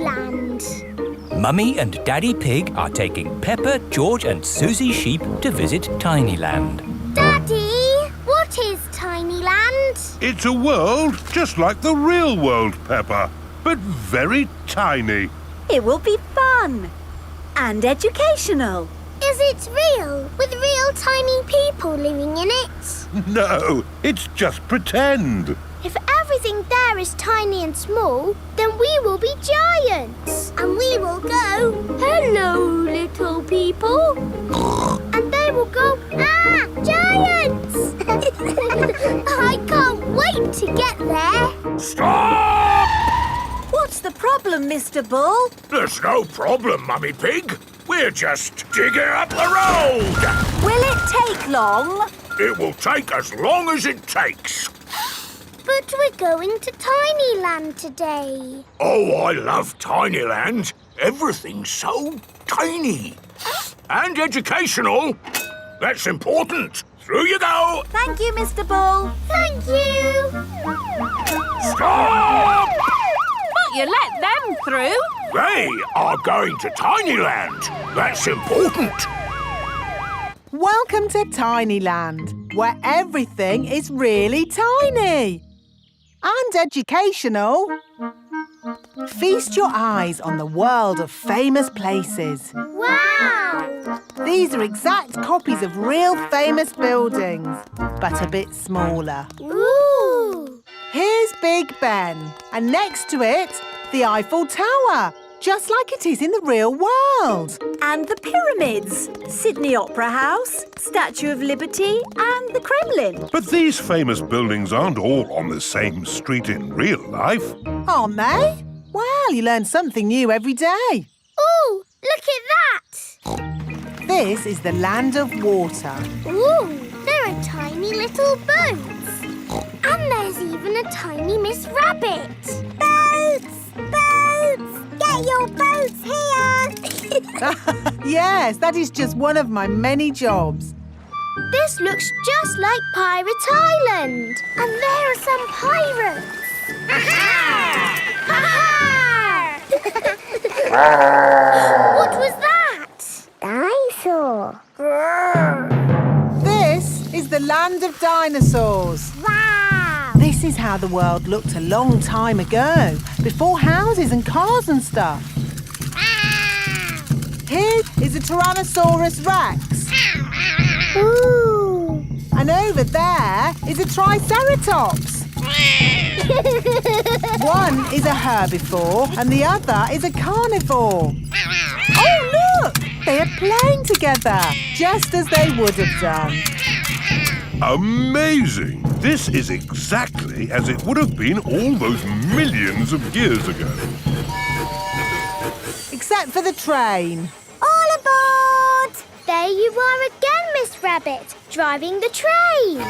Tinyland. Mummy and Daddy Pig are taking Peppa, George and Suzy Sheep to visit Tinyland. Daddy, what is Tinyland? It's a world just like the real world, Peppa, but very tiny. It will be fun and educational. Is it real, with real tiny people living in it? No, it's just pretend. If everything there is tiny and small, then we will be giants. And we will go, hello, little people. And they will go, ah, giants! I can't wait to get there. Stop! What's the problem, Mr. Bull? There's no problem, Mummy Pig. We're just digging up the road. Will it take long? It will take as long as it takes. But we're going to Tinyland today. Oh, I love Tinyland. Everything's so tiny. And educational. That's important. Through you go. Thank you, Mr. Bull. Thank you. Stop! But you let them through. They are going to Tinyland. That's important. Welcome to Tinyland, where everything is really tiny. And educational. Feast your eyes on the world of famous places. Wow! These are exact copies of real famous buildings, but a bit smaller. Ooh! Here's Big Ben, and next to it, the Eiffel Tower, just like it is in the real world. And the pyramids, Sydney Opera House, Statue of Liberty and the Kremlin. But these famous buildings aren't all on the same street in real life. Aren't they? Well, you learn something new every day. Ooh, look at that! This is the land of water. Ooh, there are tiny little boats. And there's even a tiny Miss Rabbit. Boats! Boats! Get your boats here! Yes, that is just one of my many jobs. This looks just like Pirate Island. And there are some pirates. What was that? Dinosaur. This is the land of dinosaurs. Wow! This is how the world looked a long time ago, before houses and cars and stuff. Here is a Tyrannosaurus Rex. Ooh! And over there is a Triceratops. One is a herbivore and the other is a carnivore. Oh, look! They are playing together, just as they would have done. Amazing! This is exactly as it would have been all those millions of years ago. Except for the train. All aboard! There you are again, Miss Rabbit, driving the train.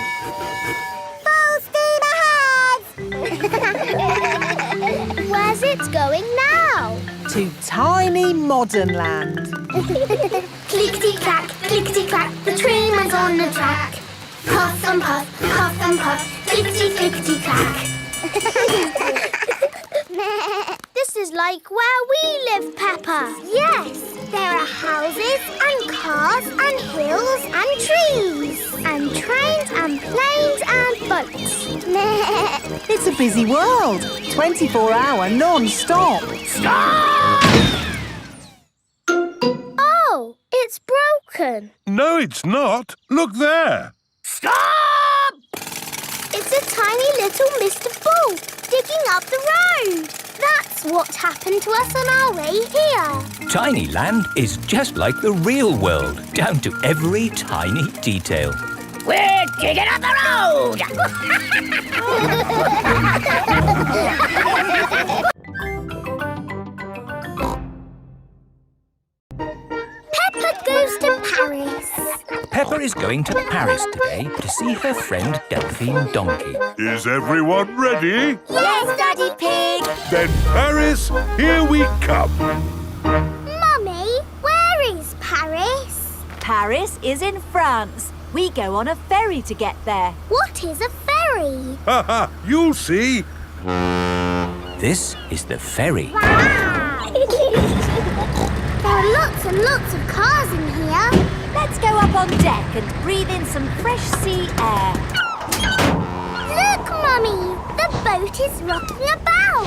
Full steam ahead! Where's it going now? To tiny modern land. Clickety-clack, clickety-clack, the train went on the track. Puff and puff, clickety-clickety-clack. This is like where we live, Peppa. Yes, there are houses and cars and hills and trees and trains and planes and boats. It's a busy world. 24-hour non-stop. Stop! Oh, it's broken. No, it's not. Look there. Stop! It's a tiny little Mr. Bull digging up the road. That's what happened to us on our way here. Tinyland is just like the real world, down to every tiny detail. We're digging up the road! Peppa goes to Paris. Peppa is going to Paris today to see her friend Delphine Donkey. Is everyone ready? Yes, Daddy Pig. Then Paris, here we come. Mummy, where is Paris? Paris is in France. We go on a ferry to get there. What is a ferry? Ha ha, you'll see. This is the ferry. Wow! lots and lots of cars in here. Let's go up on deck and breathe in some fresh sea air. Look, Mummy! The boat is rocking about.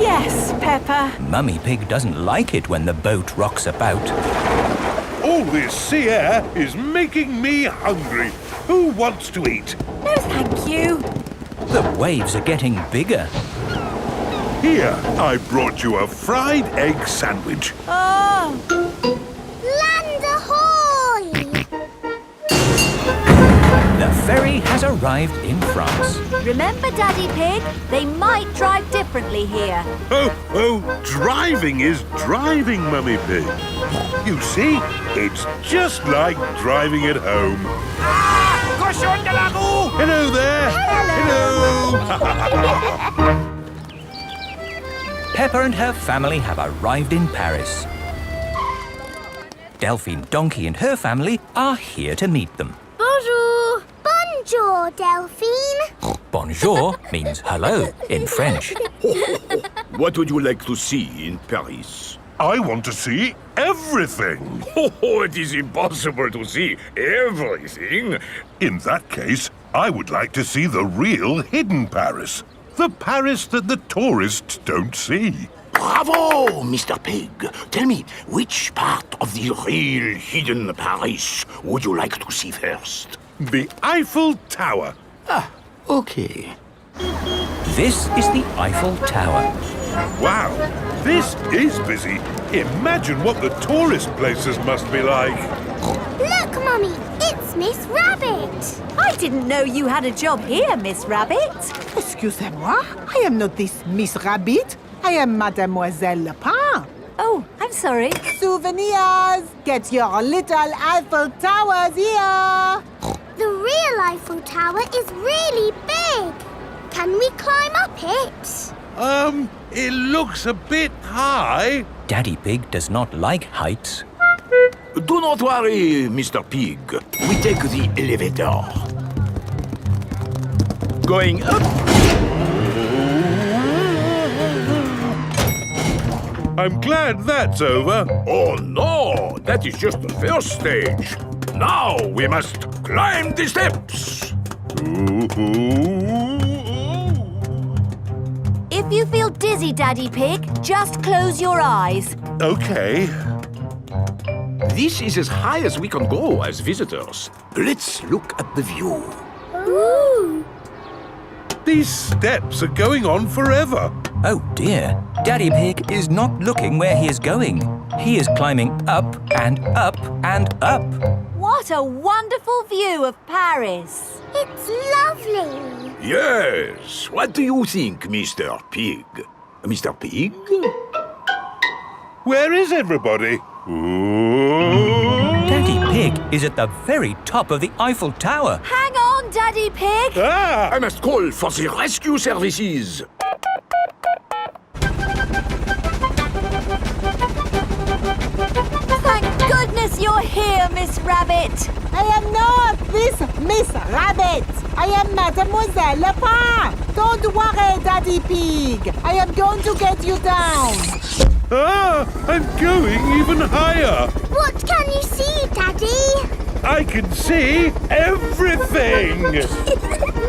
Yes, Peppa. Mummy Pig doesn't like it when the boat rocks about. All this sea air is making me hungry. Who wants to eat? No, thank you. The waves are getting bigger. Here, I brought you a fried egg sandwich. Oh, Land ahoy! The ferry has arrived in France. remember, Daddy Pig? They might drive differently here. Oh, driving is driving, Mummy Pig. You see, it's just like driving at home. Cochon de la roue! Hello there! Hello! Peppa and her family have arrived in Paris. Delphine Donkey and her family are here to meet them. Bonjour! Bonjour, Delphine. Bonjour means hello in French. What would you like to see in Paris? I want to see everything. Oh, it is impossible to see everything. In that case, I would like to see the real hidden Paris. The Paris that the tourists don't see. Bravo, Mr. Pig. Tell me, which part of the real hidden Paris would you like to see first? The Eiffel Tower. Ah, okay. This is the Eiffel Tower. Wow, this is busy. Imagine what the tourist places must be like. Look, Mummy, it's Miss Rabbit. I didn't know you had a job here, Miss Rabbit. Excusez-moi, I am not this Miss Rabbit. I am Mademoiselle Lapin. Oh, I'm sorry. Souvenirs! Get your little Eiffel Towers here! The real Eiffel Tower is really big. Can we climb up it? It looks a bit high. Daddy Pig does not like heights. Do not worry, Mr. Pig. We take the elevator. Going up. I'm glad that's over. Oh no, that is just the first stage. Now we must climb the steps. If you feel dizzy, Daddy Pig, just close your eyes. Okay. This is as high as we can go as visitors. Let's look at the view. Ooh. These steps are going on forever. Oh dear, Daddy Pig is not looking where he is going. He is climbing up and up and up. What a wonderful view of Paris. It's lovely. Yes. What do you think, Mr. Pig? Mr. Pig? Where is everybody? Daddy Pig is at the very top of the Eiffel Tower. Hang on, Daddy Pig. Ah! I must call for the rescue services. Thank goodness you're here, Miss Rabbit. I am not this Miss Rabbit. I am Mademoiselle Lapin. Don't worry, Daddy Pig. I am going to get you down. Ah! I'm going even higher. What can you see, Daddy? I can see everything.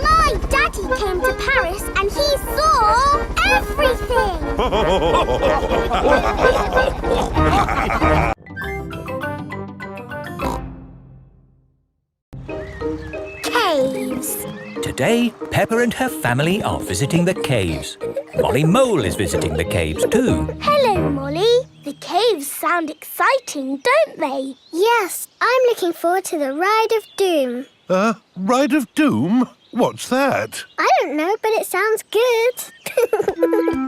My daddy came to Paris and he saw everything. Caves. Today, Peppa and her family are visiting the caves. Molly Mole is visiting the caves too. Hello, Molly. The caves sound exciting, don't they? Yes, I'm looking forward to the Ride of Doom. Ride of Doom? What's that? I don't know, but it sounds good.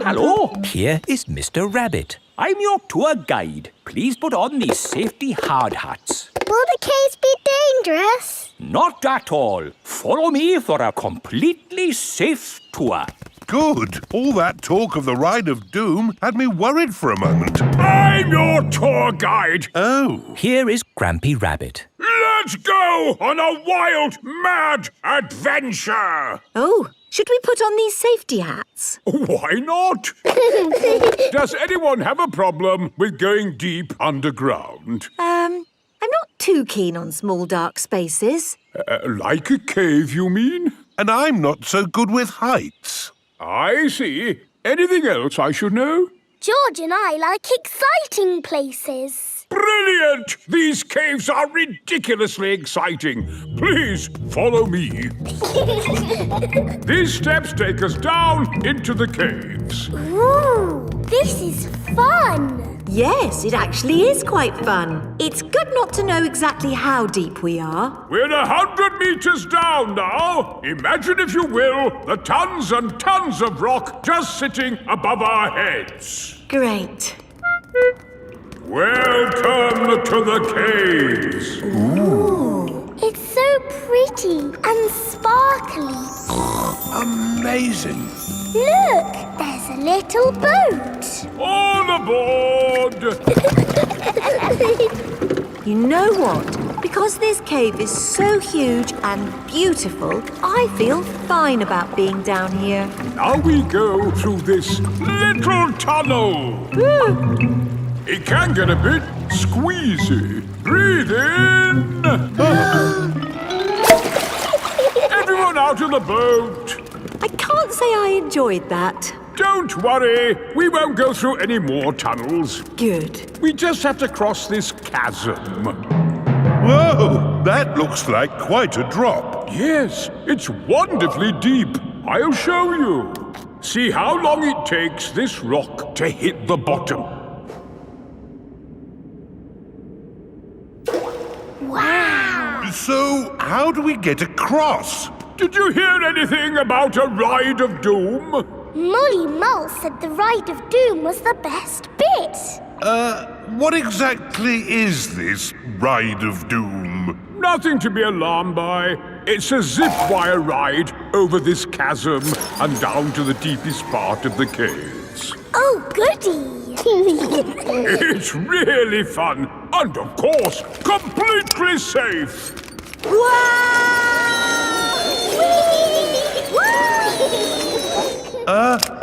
Hello, Here is Mr. Rabbit. I'm your tour guide. Please put on these safety hard hats. Will the caves be dangerous? Not at all. Follow me for a completely safe tour. Good. All that talk of the Ride of Doom had me worried for a moment. I'm your tour guide. Oh. Here is Grampy Rabbit. Let's go on a wild, mad adventure. Oh, Should we put on these safety hats? Why not? Does anyone have a problem with going deep underground? I'm not too keen on small dark spaces. Like a cave, you mean? And I'm not so good with heights. I see. Anything else I should know? George and I like exciting places. Brilliant! These caves are ridiculously exciting. Please follow me. These steps take us down into the caves. Ooh, this is fun. Yes, it actually is quite fun. It's good not to know exactly how deep we are. We're 100 meters down now. Imagine, if you will, the tons and tons of rock just sitting above our heads. Great. Welcome to the caves. Ooh, it's so pretty and sparkly. Amazing. Look, there's a little boat. All aboard! You know what? Because this cave is so huge and beautiful, I feel fine about being down here. Now we go through this little tunnel. It can get a bit squeezy. Breathe in. Everyone out of the boat. I can't say I enjoyed that. Don't worry. We won't go through any more tunnels. Good. We just have to cross this chasm. Whoa, that looks like quite a drop. Yes, it's wonderfully deep. I'll show you. See how long it takes this rock to hit the bottom. Wow. So, how do we get across? Did you hear anything about a ride of doom? Molly Mull said the Ride of Doom was the best bit. What exactly is this Ride of Doom? Nothing to be alarmed by. It's a zip wire ride over this chasm and down to the deepest part of the caves. Oh, goody. It's really fun and, of course, completely safe.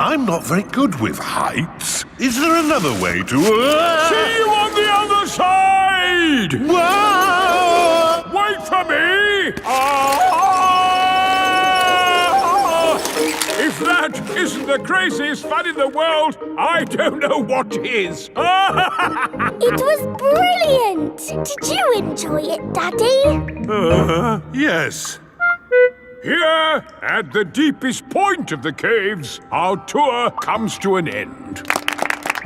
I'm not very good with heights. Is there another way to... See you on the other side! Whoa! Wait for me! If that isn't the craziest fun in the world, I don't know what is. It was brilliant. Did you enjoy it, Daddy? Yes. Here, at the deepest point of the caves, our tour comes to an end.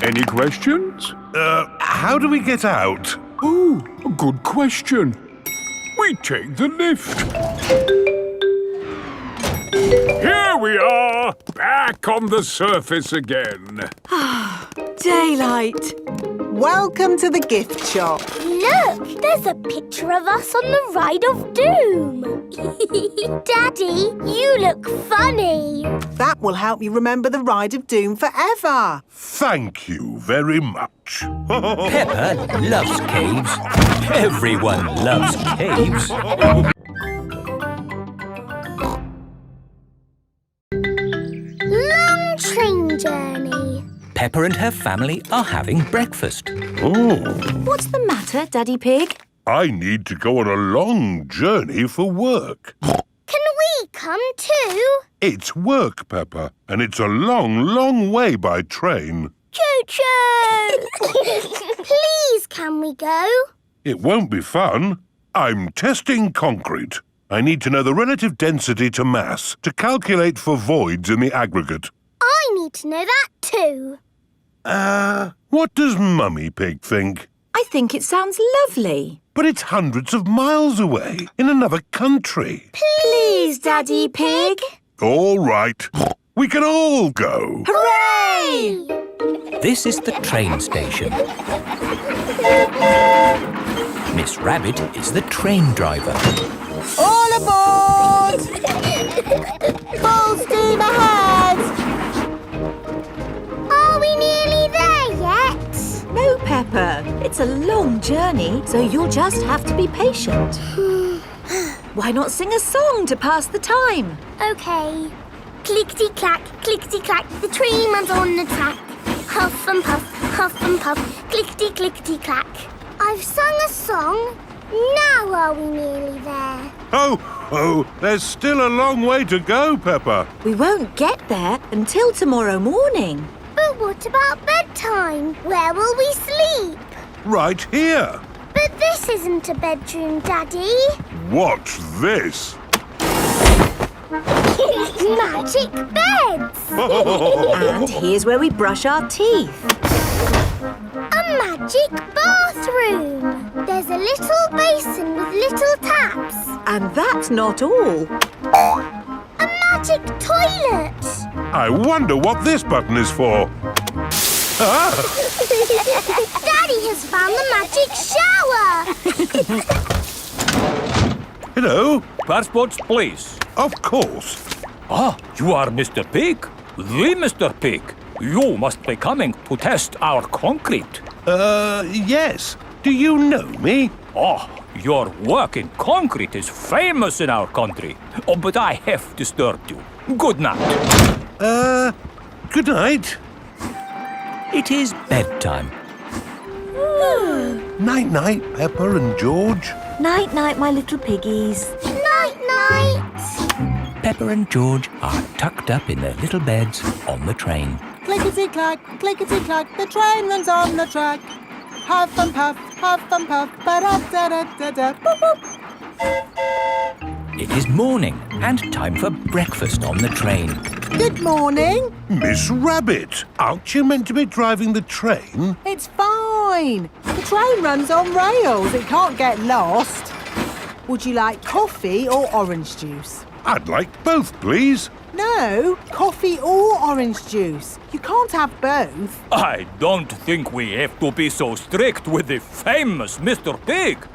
Any questions? How do we get out? Oh, a good question. We take the lift. Here we are, back on the surface again. Daylight. Welcome to the gift shop. Look, there's a picture of us on the Ride of Doom. Daddy, you look funny. That will help you remember the Ride of Doom forever. Thank you very much. Peppa loves caves. Everyone loves caves. Long train journey. Peppa and her family are having breakfast. Oh, What's the matter, Daddy Pig? I need to go on a long journey for work. Can we come too? It's work, Peppa, and it's a long, long way by train. Choo-choo! Please, can we go? It won't be fun. I'm testing concrete. I need to know the relative density to mass to calculate for voids in the aggregate. I need to know that too. What does Mummy Pig think? I think it sounds lovely. But it's hundreds of miles away, in another country. Please, Daddy Pig. All right. We can all go. Hooray! This is the train station. Miss Rabbit is the train driver. All aboard! Full steam ahead! Are we nearly there yet? No, Peppa. It's a long journey, so you'll just have to be patient. Why not sing a song to pass the time? Okay. Clickety-clack, clickety-clack, the train runs on the track. Huff and puff, clickety-clickety-clack. I've sung a song. Now are we nearly there? Oh, there's still a long way to go, Peppa. We won't get there until tomorrow morning. But what about bedtime? Where will we sleep? Right here. But this isn't a bedroom, Daddy. Watch this. Magic beds! And here's where we brush our teeth. A magic bathroom! There's a little basin with little taps. And that's not all. A magic toilet! I wonder what this button is for. Daddy has found the magic shower! Hello. Passports, please. Of course. Ah, you are Mr. Pig? The Mr. Pig. You must be coming to test our concrete. Yes. Do you know me? Oh, your work in concrete is famous in our country. Oh, but I have disturbed you. Good night. Good night. It is bedtime. Night-night, Peppa and George. Night-night, my little piggies. Night-night! Peppa and George are tucked up in their little beds on the train. Clickety-clack, clickety-clack, the train runs on the track. Huff and puff, ba-da-da-da-da, boop, boop. It is morning and time for breakfast on the train. Good morning. Miss Rabbit, aren't you meant to be driving the train? It's fine. The train runs on rails. It can't get lost. Would you like coffee or orange juice? I'd like both, please. No, coffee or orange juice. You can't have both. I don't think we have to be so strict with the famous Mr. Pig.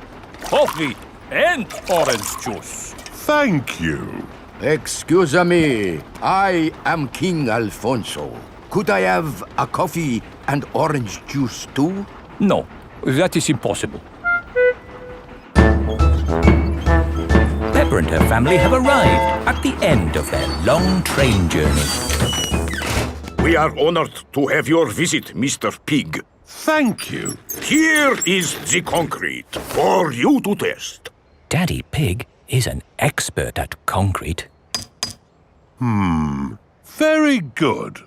Coffee and orange juice. Thank you. Excuse me, I am King Alfonso. Could I have a coffee and orange juice too? No, that is impossible. Peppa and her family have arrived at the end of their long train journey. We are honored to have your visit, Mr. Pig. Thank you. Here is the concrete for you to test. Daddy Pig is an expert at concrete. Very good.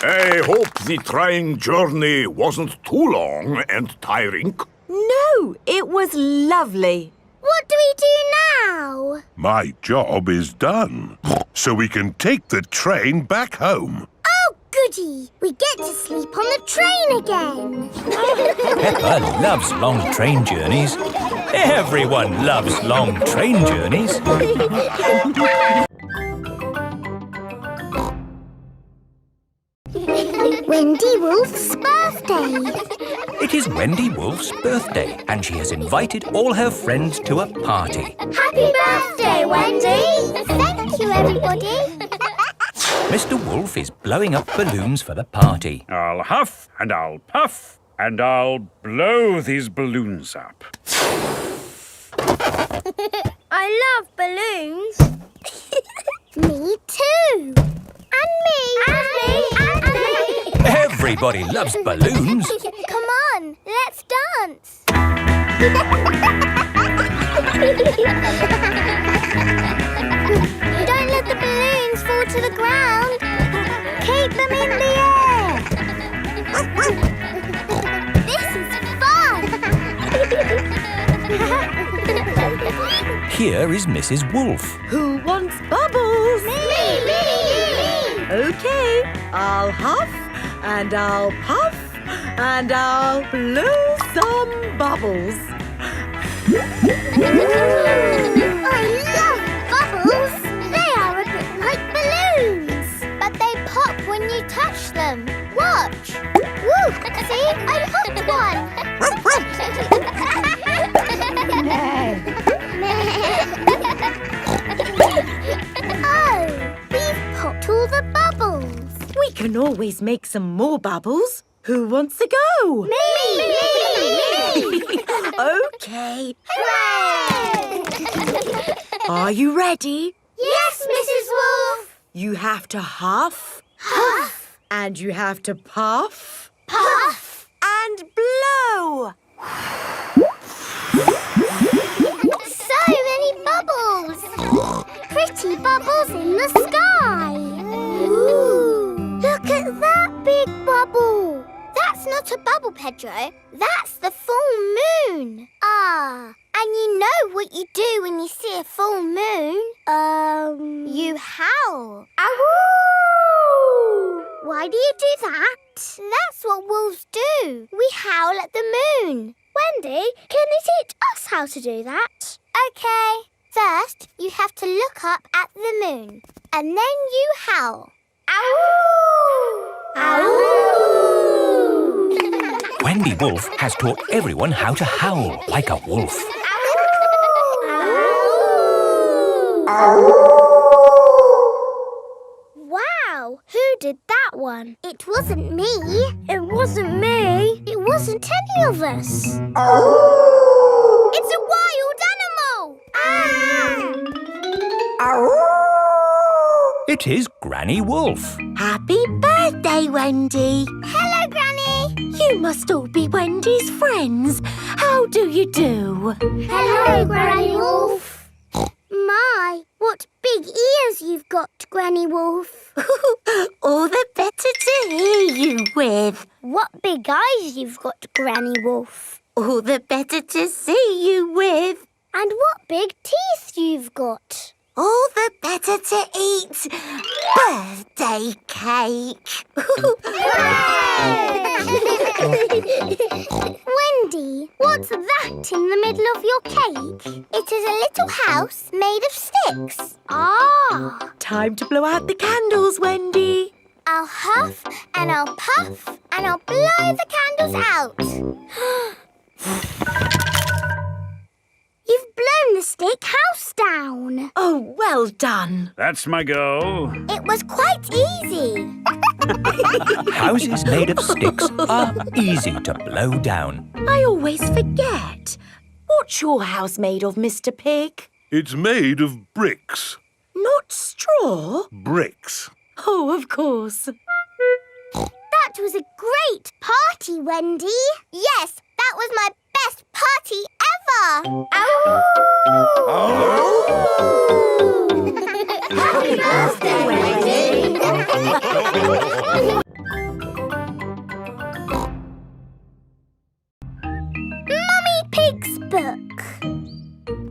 I hope the train journey wasn't too long and tiring. No, it was lovely. What do we do now? My job is done. So we can take the train back home. Oh, goody! We get to sleep on the train again. Peppa loves long train journeys. Everyone loves long train journeys. Wendy Wolf's birthday. It is Wendy Wolf's birthday and she has invited all her friends to a party. Happy birthday, Wendy! Thank you, everybody. Mr. Wolf is blowing up balloons for the party. I'll huff and I'll puff and I'll blow these balloons up. I love balloons. Me too. And me. And me. And me. Everybody loves balloons. Come on, let's dance. Don't let the balloons fall to the ground. Keep them in the air. This is fun. Here is Mrs. Wolf. Who wants bubbles? Me. Okay, I'll huff and I'll puff and I'll blow some bubbles. I love bubbles. They are a bit like balloons. But they pop when you touch them. Watch. Woo! See? I popped one. Oh, we've popped all the bubbles. We can always make some more bubbles. Who wants to go? Me! Okay. Hooray! Are you ready? Yes, You have to huff. Huff. And you have to puff. Puff. And blow. So many bubbles. Pretty bubbles in the sky. Ooh. Look at that big bubble. That's not a bubble, Pedro. That's the full moon. Ah, and you know what you do when you see a full moon? You howl. Ow! Why do you do that? That's what wolves do. We howl at the moon. Wendy, can you teach us how to do that? Okay. First, you have to look up at the moon. And then you howl. Ow! Ow! Wendy Wolf has taught everyone how to howl like a wolf. Wow, who did that one? It wasn't me. It wasn't me. It wasn't any of us. It's a wild animal. It is Granny Wolf. Happy birthday, Wendy. Hello, Granny. You must all be Wendy's friends. How do you do? Hello, Granny Wolf. My, what big ears you've got, Granny Wolf. All the better to hear you with. What big eyes you've got, Granny Wolf. All the better to see you with. And what big teeth you've got. All the better to eat birthday cake. Wendy, what's that in the middle of your cake? It is a little house made of sticks. Ah! Time to blow out the candles, Wendy. I'll huff and I'll puff and I'll blow the candles out. You've blown the stick house down. Oh, well done. That's my go. It was quite easy. Houses made of sticks are easy to blow down. I always forget. What's your house made of, Mr. Pig? It's made of bricks. Not straw? Bricks. Oh, of course. That was a great party, Wendy. Yes, that was my best party ever. Happy birthday, Wendy. Mummy Pig's book.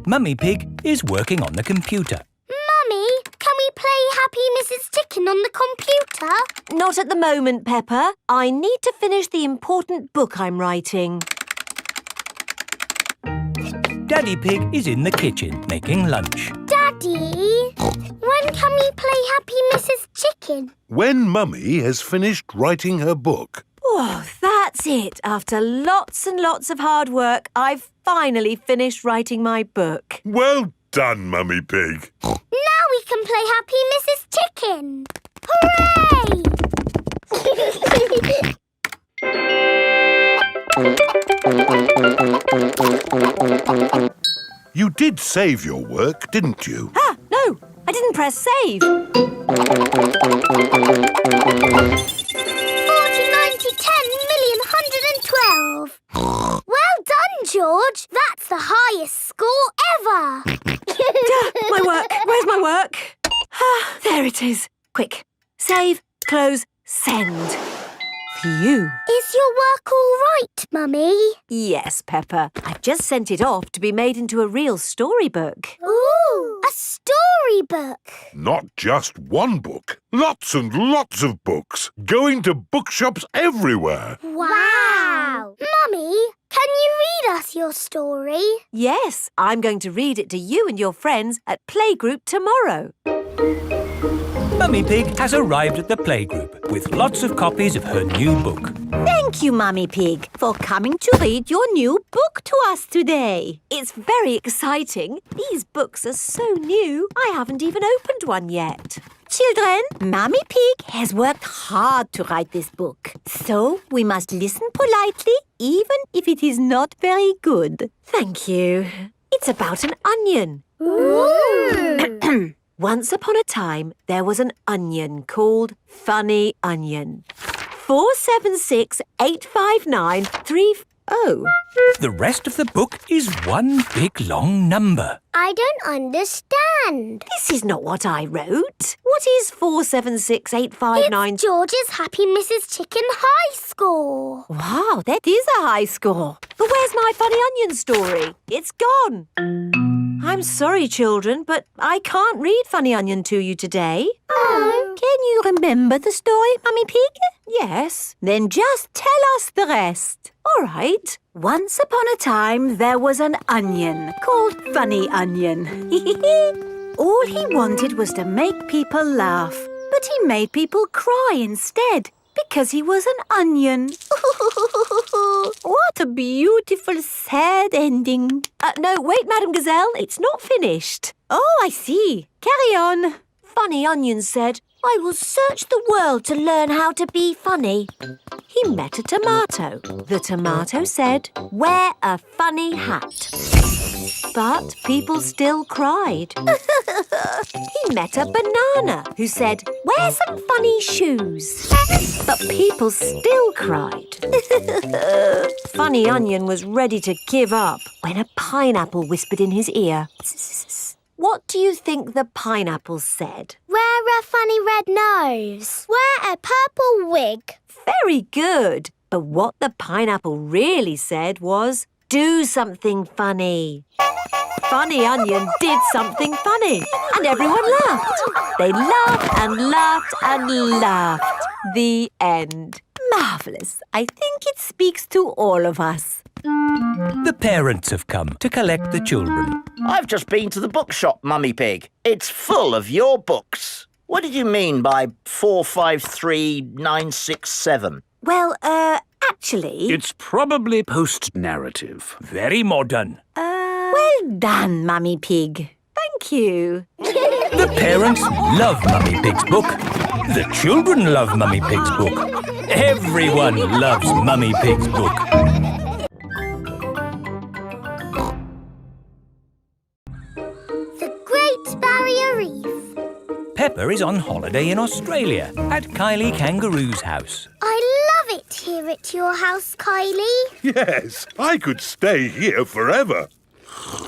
Mummy Pig is working on the computer. Mummy, can we play Happy Mrs. Chicken on the computer? Not at the moment, Peppa. I need to finish the important book I'm writing. Daddy Pig is in the kitchen making lunch. Daddy, when can we play Happy Mrs. Chicken? When Mummy has finished writing her book. Oh, that's it. After lots and lots of hard work, I've finally finished writing my book. Well done, Mummy Pig. Now we can play Happy Mrs. Chicken. Hooray! You did save your work, didn't you? Ah, no, I didn't press save. 40, 90, 10 million, 112. Well done, George. That's the highest score ever. My work. Where's my work? Ah, there it is. Quick. Save, close, send. Phew. Is your work all right, Mummy? Yes, Peppa. I've just sent it off to be made into a real storybook. Ooh, a storybook. Not just one book. Lots and lots of books. Going to bookshops everywhere. Wow. Mummy, can you read us your story? Yes, I'm going to read it to you and your friends at Playgroup tomorrow. Mummy Pig has arrived at the playgroup with lots of copies of her new book. Thank you, Mummy Pig, for coming to read your new book to us today. It's very exciting. These books are so new, I haven't even opened one yet. Children, Mummy Pig has worked hard to write this book. So we must listen politely, even if it is not very good. Thank you. It's about an onion. Ooh. Once upon a time, there was an onion called Funny Onion. 4768593. Oh. The rest of the book is one big long number. I don't understand. This is not what I wrote. What is 4768593? It's George's Happy Mrs. Chicken high score. Wow, that is a high score. But where's my Funny Onion story? It's gone. I'm sorry, children, but I can't read Funny Onion to you today. Oh. Can you remember the story, Mummy Pig? Yes. Then just tell us the rest. All right. Once upon a time, there was an onion called Funny Onion. All he wanted was to make people laugh, but he made people cry instead because he was an onion. What a beautiful, sad ending. No, wait, Madame Gazelle, it's not finished. Oh, I see. Carry on. Funny Onion said, I will search the world to learn how to be funny. He met a tomato. The tomato said, wear a funny hat. But people still cried. He met a banana who said, wear some funny shoes. But people still cried. Funny Onion was ready to give up when a pineapple whispered in his ear. What do you think the pineapple said? Wear a funny red nose. Wear a purple wig. Very good. But what the pineapple really said was, do something funny. Funny Onion did something funny, and everyone laughed. They laughed and laughed and laughed. The end. Marvellous. I think it speaks to all of us. The parents have come to collect the children. I've just been to the bookshop, Mummy Pig. It's full of your books. What did you mean by 453967? Well, actually... It's probably post-narrative. Very modern. Well done, Mummy Pig. Thank you. The parents love Mummy Pig's book. The children love Mummy Pig's book. Everyone loves Mummy Pig's book. The Great Barrier Reef. Peppa is on holiday in Australia at Kylie Kangaroo's house. I love it here at your house, Kylie. Yes, I could stay here forever.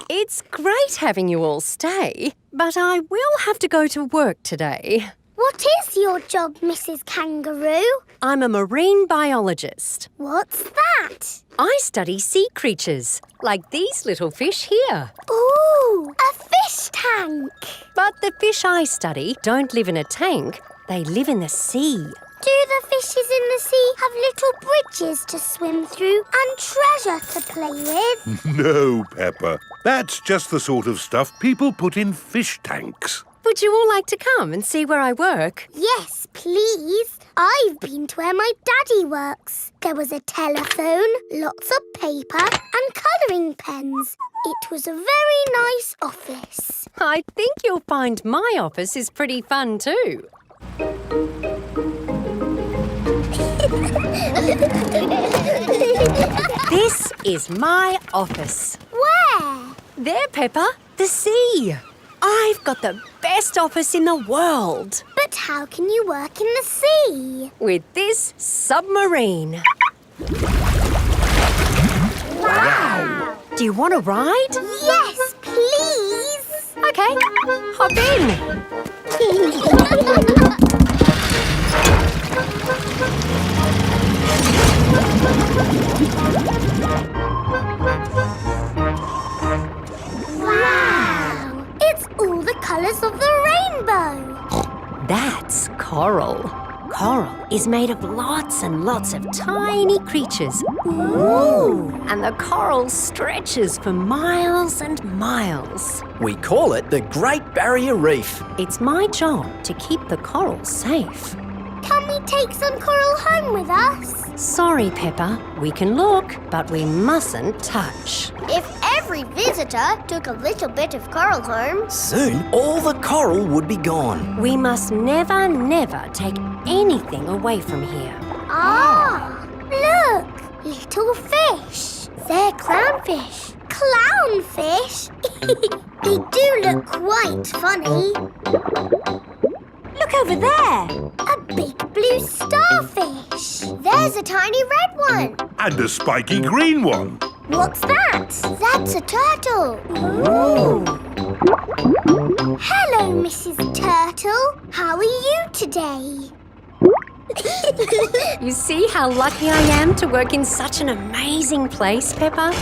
It's great having you all stay, but I will have to go to work today. What is your job, Mrs. Kangaroo? I'm a marine biologist. What's that? I study sea creatures, like these little fish here. Ooh, a fish tank. But the fish I study don't live in a tank, they live in the sea. Do the fishes in the sea have little bridges to swim through and treasure to play with? No, Peppa. That's just the sort of stuff people put in fish tanks. Would you all like to come and see where I work? Yes, please. I've been to where my daddy works. There was a telephone, lots of paper and colouring pens. It was a very nice office. I think you'll find my office is pretty fun too. This is my office. Where? There, Peppa, the sea. I've got the best office in the world. But how can you work in the sea? With this submarine. Wow! Do you want to ride? Yes, please. Okay, hop in. Wow! It's all the colours of the rainbow. That's coral. Coral is made of lots and lots of tiny creatures. Ooh! And the coral stretches for miles and miles. We call it the Great Barrier Reef. It's my job to keep the coral safe. Can we take some coral home with us? Sorry, Peppa. We can look, but we mustn't touch. If every visitor took a little bit of coral home... Soon, all the coral would be gone. We must never, never take anything away from here. Ah! Look! Little fish. They're clownfish. clownfish? They do look quite funny. Look over there. A big blue starfish. There's a tiny red one. And a spiky green one. What's that? That's a turtle. Ooh. Hello, Mrs. Turtle. How are you today? You see how lucky I am to work in such an amazing place, Peppa?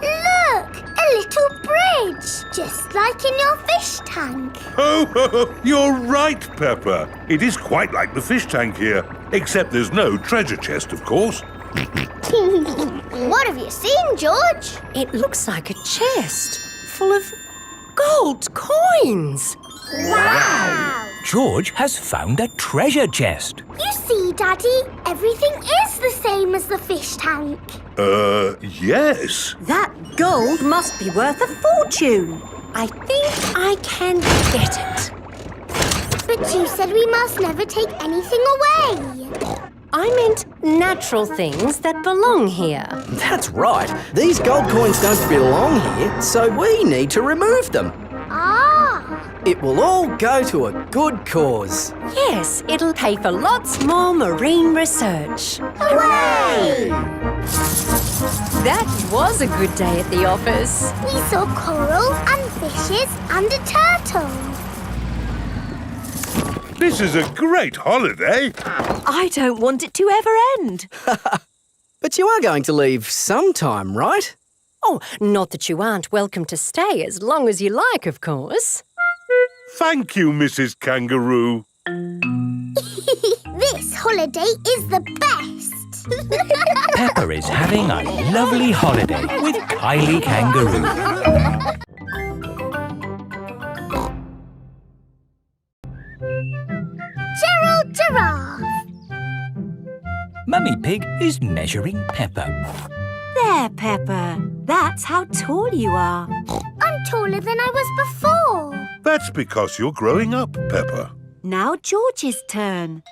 Look, a little bridge, just like in your fish tank. Oh, you're right, Peppa. It is quite like the fish tank here, except there's no treasure chest, of course. What have you seen, George? It looks like a chest full of gold coins. Wow! George has found a treasure chest. You see, Daddy, everything is the same as the fish tank. Yes. That gold must be worth a fortune. I think I can get it. But you said we must never take anything away. I meant natural things that belong here. That's right. These gold coins don't belong here, so we need to remove them. Ah! It will all go to a good cause. Yes, it'll pay for lots more marine research. Hooray! That was a good day at the office. We saw coral and fishes and a turtle. This is a great holiday. I don't want it to ever end. But you are going to leave sometime, right? Oh, not that you aren't welcome to stay as long as you like, of course. Thank you, Mrs. Kangaroo. This holiday is the best. Peppa is having a lovely holiday with Kylie Kangaroo. Gerald Giraffe. Mummy Pig is measuring Peppa. There, Peppa. That's how tall you are. I'm taller than I was before. That's because you're growing up, Peppa. Now George's turn.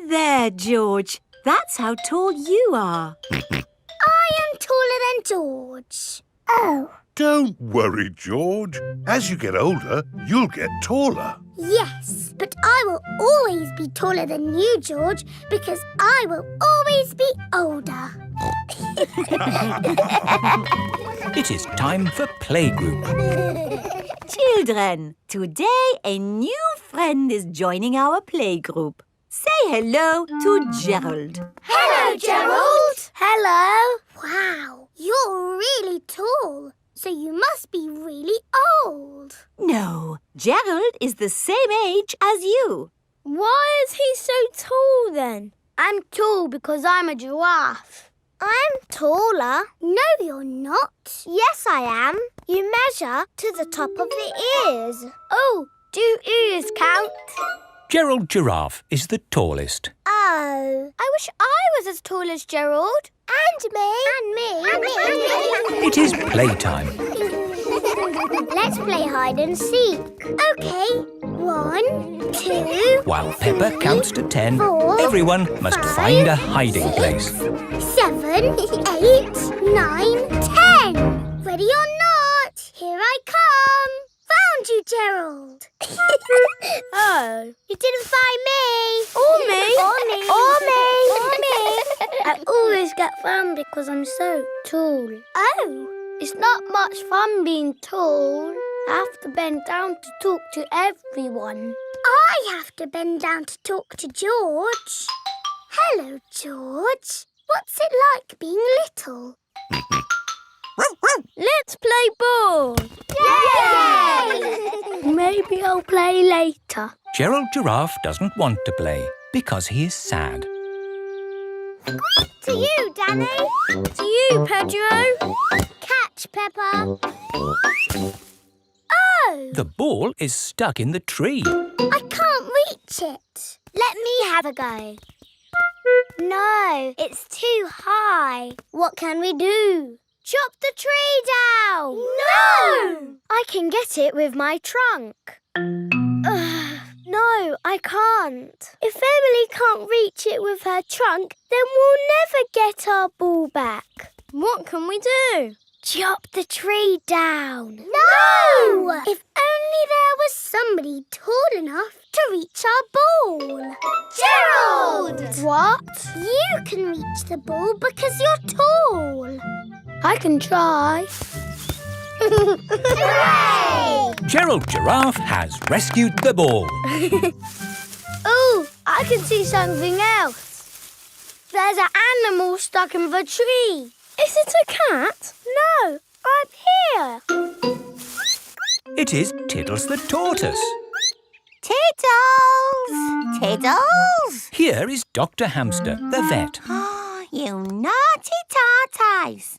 There, George. That's how tall you are. I am taller than George. Oh. Don't worry, George. As you get older, you'll get taller. Yes, but I will always be taller than you, George, because I will always be older. It is time for playgroup. Children, today a new friend is joining our playgroup. Say hello to Gerald. Hello, Gerald. Hello. Wow, you're really tall. So you must be really old. No, Gerald is the same age as you. Why is he so tall then? I'm tall because I'm a giraffe. I'm taller. No, you're not. Yes, I am. You measure to the top of the ears. Oh, do ears count? Gerald Giraffe is the tallest. Oh, I wish I was as tall as Gerald. And me. And me. And me. And me. It is playtime. Let's play hide and seek. OK. 1, 2... While Peppa counts to 10, 4, everyone must 5, find a hiding 6, place. 7, 8, 9, 10. Ready or not, here I come. Found you, Gerald. Oh, you didn't find me. Or me. Or me. Or me. Or me. I always get found because I'm so tall. Oh. It's not much fun being tall. I have to bend down to talk to everyone. I have to bend down to talk to George. Hello, George. What's it like being little? Let's play ball. Yay! Maybe I'll play later. Gerald Giraffe doesn't want to play because he is sad. To you, Danny. To you, Pedro. Catch, Peppa. Oh! The ball is stuck in the tree. I can't reach it. Let me have a go. No, it's too high. What can we do? Chop the tree down! No! I can get it with my trunk. No, I can't. If Emily can't reach it with her trunk, then we'll never get our ball back. What can we do? Chop the tree down. No! If only there was somebody tall enough to reach our ball. Gerald! What? You can reach the ball because you're tall. I can try. Hooray! Gerald Giraffe has rescued the ball. Oh, I can see something else. There's an animal stuck in the tree. Is it a cat? No, I'm here. It is Tiddles the tortoise. Tiddles! Tiddles! Here is Dr. Hamster, the vet. Oh, you naughty tortoise.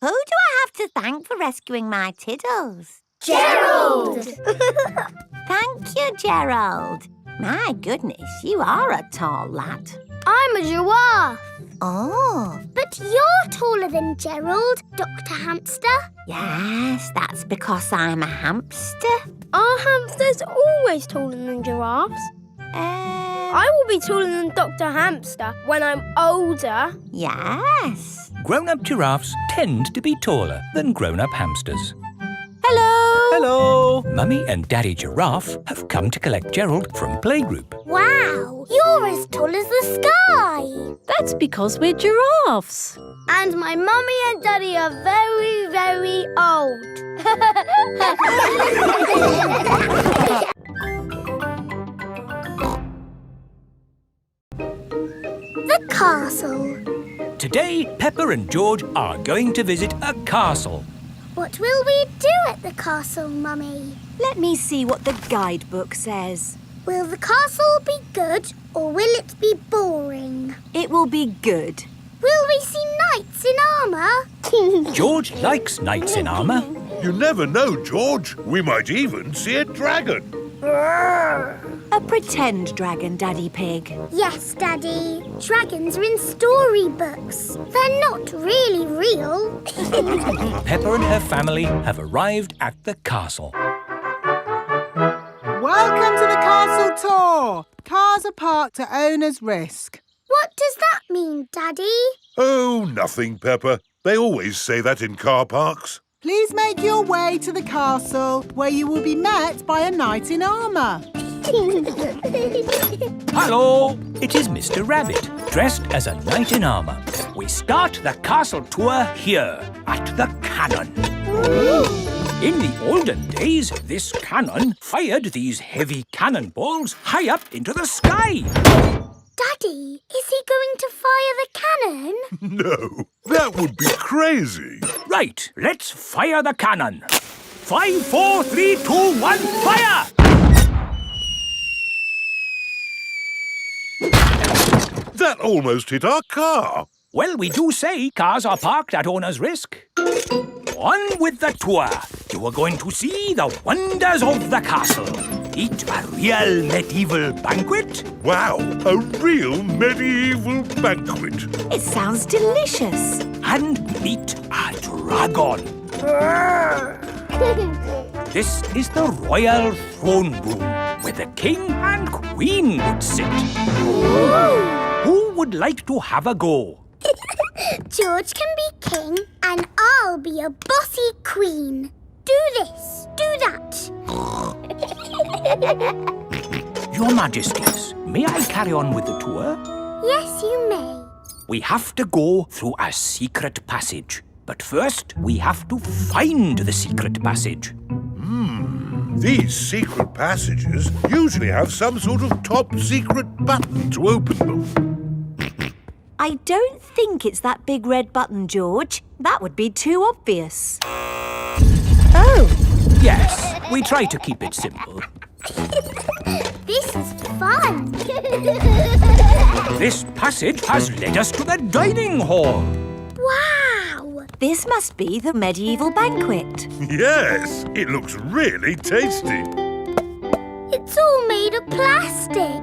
Who do I have to thank for rescuing my Tiddles? Gerald! Thank you, Gerald. My goodness, you are a tall lad. I'm a giraffe. Oh. But you're taller than Gerald, Dr. Hamster. Yes, that's because I'm a hamster. Are hamsters always taller than giraffes? I will be taller than Dr. Hamster when I'm older. Yes. Grown-up giraffes tend to be taller than grown-up hamsters. Hello. Hello! Mummy and Daddy Giraffe have come to collect Gerald from playgroup. Wow, you're as tall as the sky. That's because we're giraffes. And my mummy and daddy are very, very old. The castle. Today, Peppa and George are going to visit a castle. What will we do at the castle, Mummy? Let me see what the guidebook says. Will the castle be good or will it be boring? It will be good. Will we see knights in armour? George likes knights in armour. You never know, George. We might even see a dragon. A pretend dragon, Daddy Pig. Yes, Daddy. Dragons are in storybooks. They're not really real. Peppa and her family have arrived at the castle. Welcome to the castle tour. Cars are parked at owner's risk. What does that mean, Daddy? Oh, nothing, Peppa. They always say that in car parks. Please make your way to the castle, where you will be met by a knight in armour. Hello! It is Mr. Rabbit, dressed as a knight in armour. We start the castle tour here, at the cannon. In the olden days, this cannon fired these heavy cannonballs high up into the sky. Daddy, is he going to fire the cannon? No, that would be crazy. Right, let's fire the cannon. 5, 4, 3, 2, 1, fire! That almost hit our car. Well, we do say cars are parked at owner's risk. On with the tour. You are going to see the wonders of the castle. Eat a real medieval banquet. Wow, a real medieval banquet. It sounds delicious. And meet a dragon. This is the royal throne room, where the king and queen would sit. Who would like to have a go? George can be king and I'll be a bossy queen. Do this, do that. Your Majesties, may I carry on with the tour? Yes, you may. We have to go through a secret passage. But first, we have to find the secret passage. These secret passages usually have some sort of top secret button to open them. I don't think it's that big red button, George. That would be too obvious. Oh! Yes, we try to keep it simple. This is fun! This passage has led us to the dining hall. Wow! This must be the medieval banquet. Yes, it looks really tasty. It's all made of plastic.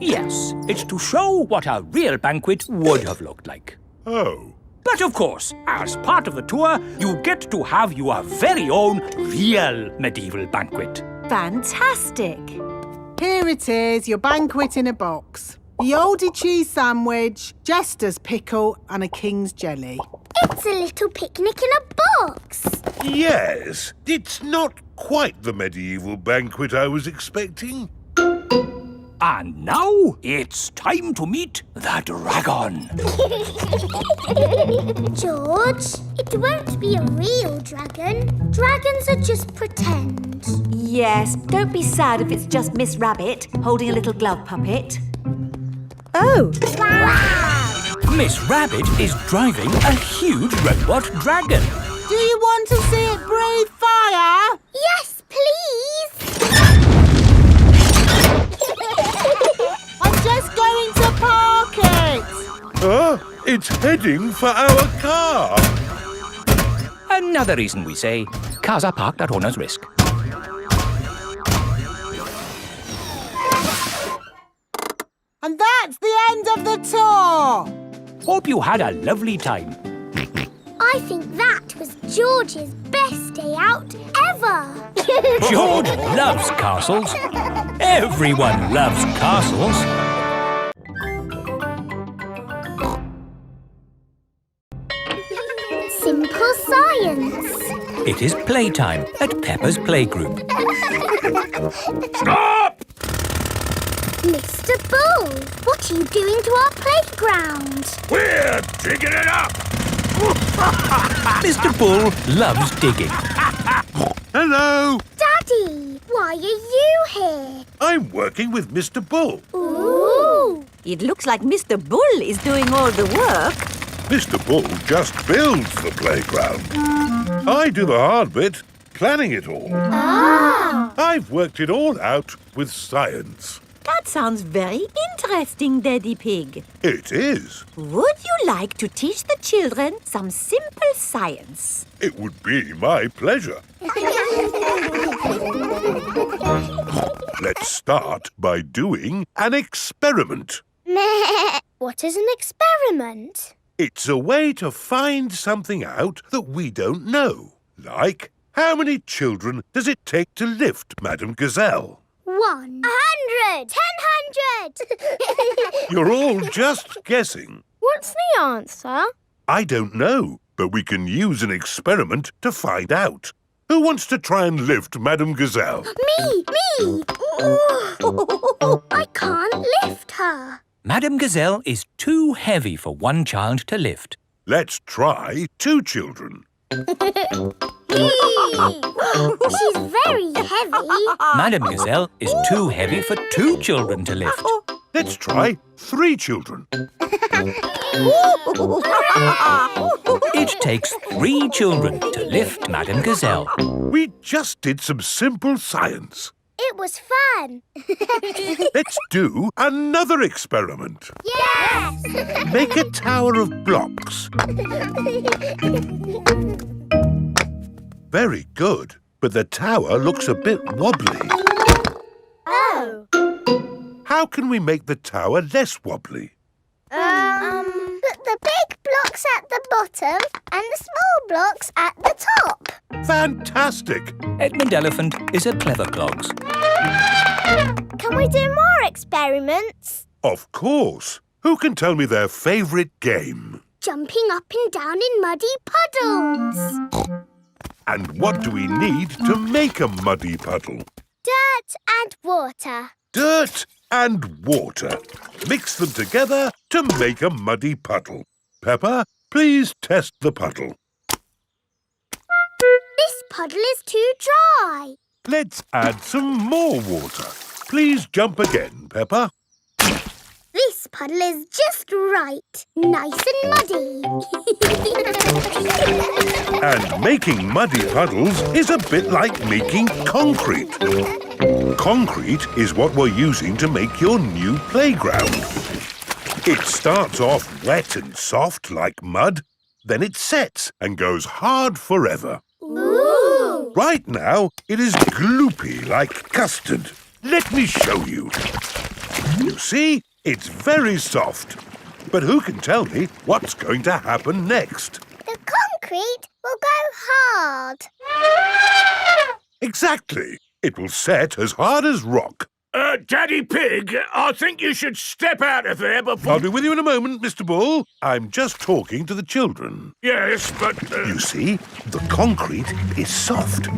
Yes, it's to show what a real banquet would have looked like. Oh. But of course, as part of the tour, you get to have your very own real medieval banquet. Fantastic! Here it is, your banquet in a box. Yoldy cheese sandwich, jester's pickle and a king's jelly. It's a little picnic in a box. Yes, it's not quite the medieval banquet I was expecting. And now it's time to meet the dragon. George, it won't be a real dragon. Dragons are just pretend. Yes, don't be sad if it's just Miss Rabbit holding a little glove puppet. Oh, Wow! Miss Rabbit is driving a huge robot dragon. Do you want to see it breathe fire? Yes, please! I'm just going to park it. It's heading for our car. Another reason we say cars are parked at owner's risk. And that's the end of the tour. Hope you had a lovely time. I think that was George's best day out ever. George loves castles. Everyone loves castles. Simple science. It is playtime at Peppa's playgroup. Stop! Mr. Bull, what are you doing to our playground? We're digging it up! Mr. Bull loves digging. Hello. Daddy, why are you here? I'm working with Mr. Bull. Ooh! It looks like Mr. Bull is doing all the work. Mr. Bull just builds the playground. I do the hard bit, planning it all. Ah! I've worked it all out with science. That sounds very interesting, Daddy Pig. It is. Would you like to teach the children some simple science? It would be my pleasure. Let's start by doing an experiment. Meh. What is an experiment? It's a way to find something out that we don't know. Like, how many children does it take to lift Madame Gazelle? 100! 1000! You're all just guessing. What's the answer? I don't know, but we can use an experiment to find out. Who wants to try and lift Madame Gazelle? Me! I can't lift her. Madame Gazelle is too heavy for one child to lift. Let's try 2 children. She's very heavy. Madame Gazelle is too heavy for 2 children to lift. Let's try 3 children. It takes 3 children to lift Madame Gazelle. We just did some simple science. It was fun. Let's do another experiment. Yes! Make a tower of blocks. Very good, but the tower looks a bit wobbly. Oh. How can we make the tower less wobbly? Put the big blocks at the bottom and the small blocks at the top. Fantastic! Edmund Elephant is a clever clogs. Can we do more experiments? Of course. Who can tell me their favourite game? Jumping up and down in muddy puddles. And what do we need to make a muddy puddle? Dirt and water. Dirt and water. Mix them together to make a muddy puddle. Peppa, please test the puddle. This puddle is too dry. Let's add some more water. Please jump again, Peppa. This puddle is just right. Nice and muddy. And making muddy puddles is a bit like making concrete. Concrete is what we're using to make your new playground. It starts off wet and soft like mud, then it sets and goes hard forever. Ooh! Right now, it is gloopy like custard. Let me show you. You see, it's very soft. But who can tell me what's going to happen next? The concrete will go hard. Exactly. It will set as hard as rock. Daddy Pig, I think you should step out of there before... I'll be with you in a moment, Mr. Bull. I'm just talking to the children. Yes, but... You see, the concrete is soft.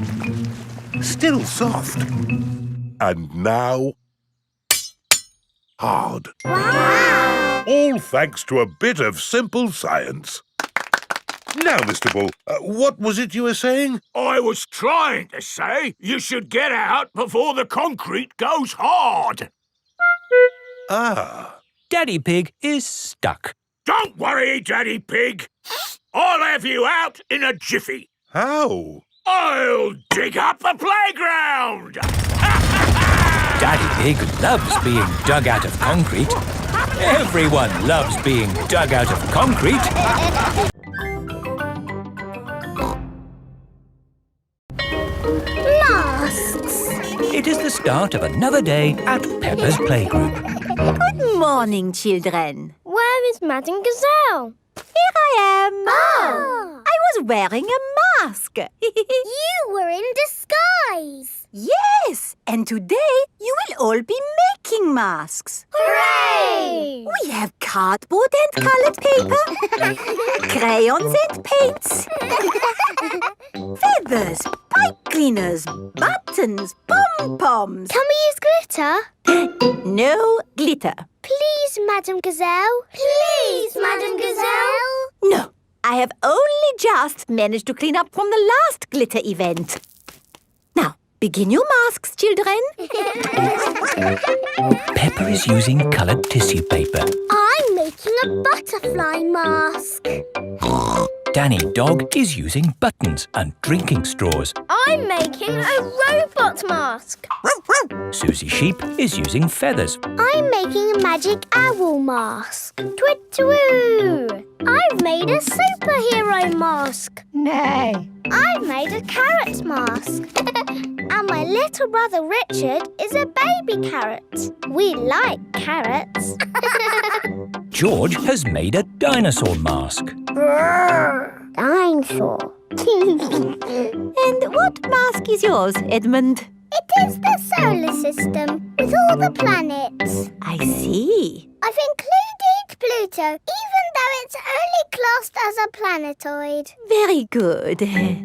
Still soft. And now... hard. Wow! All thanks to a bit of simple science. Now, Mr. Bull, what was it you were saying? I was trying to say you should get out before the concrete goes hard. Ah. Daddy Pig is stuck. Don't worry, Daddy Pig. I'll have you out in a jiffy. How? I'll dig up the playground. Daddy Pig loves being dug out of concrete. Everyone loves being dug out of concrete. Masks. It is the start of another day at Peppa's playgroup. Good morning, children. Where is Madame Gazelle? Here I am. Oh. I was wearing a mask. You were in disguise. Yes, and today you will all be making masks. Hooray! We have cardboard and coloured paper, crayons and paints, feathers, pipe cleaners, buttons, pom-poms. Can we use glitter? No glitter. Please, Madame Gazelle. Please, Madame Gazelle. No, I have only just managed to clean up from the last glitter event. Now, begin your masks, children. Peppa is using coloured tissue paper. I'm making a butterfly mask. Danny Dog is using buttons and drinking straws. I'm making a robot mask. Suzy Sheep is using feathers. I'm making a magic owl mask. Twit-twoo! I've made a superhero mask. Nay. I've made a carrot mask. And my little brother Richard is a baby carrot. We like carrots. George has made a dinosaur mask. Dinosaur. And what mask is yours, Edmund? It is the solar system with all the planets. I see. I've included Pluto, even though it's only classed as a planetoid. Very good.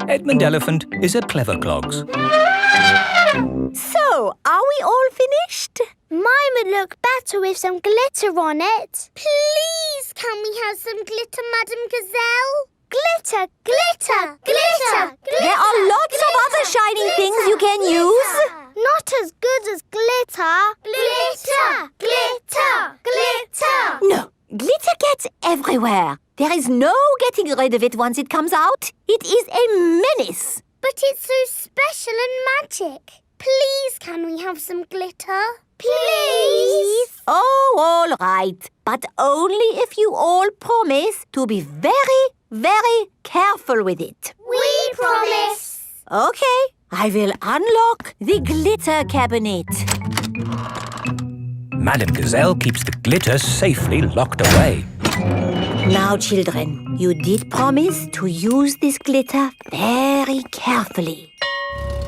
Edmund Elephant is a clever clogs. So, are we all finished? Mine would look better with some glitter on it. Please, can we have some glitter, Madame Gazelle? Glitter, glitter, glitter, glitter. There are lots of other shining things you can use. Not as good as glitter. Glitter, glitter, glitter. No, glitter gets everywhere. There is no getting rid of it once it comes out. It is a menace. But it's so special and magic. Please, can we have some glitter? Please. Oh, all right. But only if you all promise to be very, very careful with it. We promise. Okay, I will unlock the glitter cabinet. Madame Gazelle keeps the glitter safely locked away. Now, children, you did promise to use this glitter very carefully.